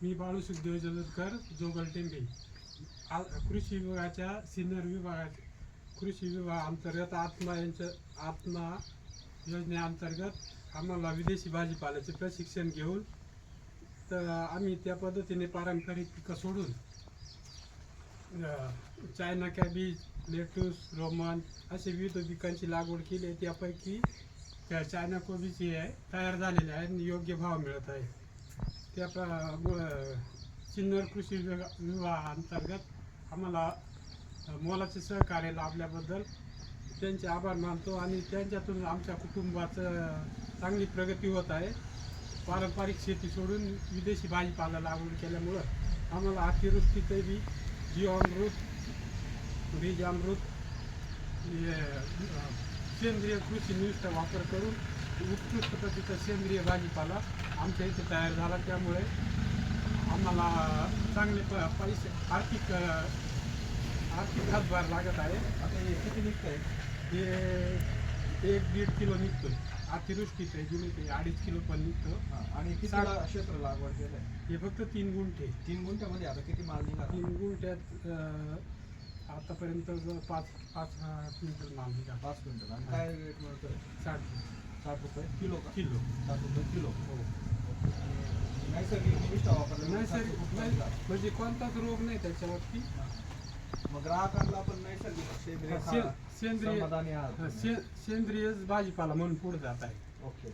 मी बाळू सुखदेव जलदकर जोगलटेंबे कृषी विभागाच्या सिनियर विभागाचे कृषी विभाग अंतर्गत आत्मा योजनेअंतर्गत आम्हाला विदेशी भाजीपाल्याचे प्रशिक्षण घेऊन तर आम्ही त्या पद्धतीने पारंपरिक पिकं सोडून चायना कॅबेज, लेटूस, रोमन असे विविध पिकांची लागवड केली आहे. त्यापैकी त्या चायना कोबीज ही आहे तयार झालेले आहे आणि योग्य भाव मिळत आहे. त्या सिन्नर कृषी विभागाअंतर्गत आम्हाला मोलाचे सहकार्य लाभल्याबद्दल त्यांचे आभार मानतो आणि त्यांच्यातून आमच्या कुटुंबाचं चांगली प्रगती होत आहे. पारंपरिक शेती सोडून विदेशी भाजीपाला लागवड केल्यामुळं आम्हाला अतिवृष्टीचे बी जीवामृत, बीजामृत, सेंद्रिय कृषी निष्ठ वापर करून उत्कृष्ट प्रतीचा सेंद्रिय भाजीपाला आमच्या इथे तयार झाला. त्यामुळे आम्हाला चांगले पैसे आर्थिक हातभार लागत आहे. आता हे किती निघत आहे? हे 1-1.5 किलो निघतो. अतिवृष्टीचं आहे जुनी ते 2.5 किलो पण निघतो. आणि किती क्षेत्र लागवड केलं आहे? हे फक्त 3 गुंठे. 3 गुंठ्यामध्ये आता किती माल निघाला? 3 गुंठ्यात आतापर्यंत 5 क्विंटल माल निघाला. 5 क्विंटल. आणि काय रेट मिळतोय? 60 रुपये किलो का? किलो. 60 रुपये किलो. हो. नैसर्गिक निविष्ठा वापरला नैसर्गिक म्हणजे कोणताच रोग नाही त्याच्यावरती. मग ग्राहकांना आपण नैसर्गिक सेंद्रिय भाजीपाला म्हणून पुढे जात आहे. ओके.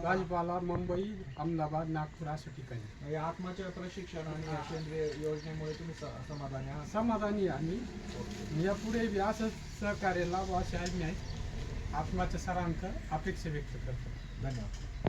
भाजीपाला मुंबई, अहमदाबाद, नागपूर अशा ठिकाणी. आत्माच्या प्रशिक्षण आणि सेंद्रिय योजनेमुळे तुम्ही समाधानी आहात? समाधानी आम्ही यापुढे बी असंच सहकार्य लाभ असे आम्ही आत्माच्या सरांचं अपेक्षा व्यक्त करतो. धन्यवाद.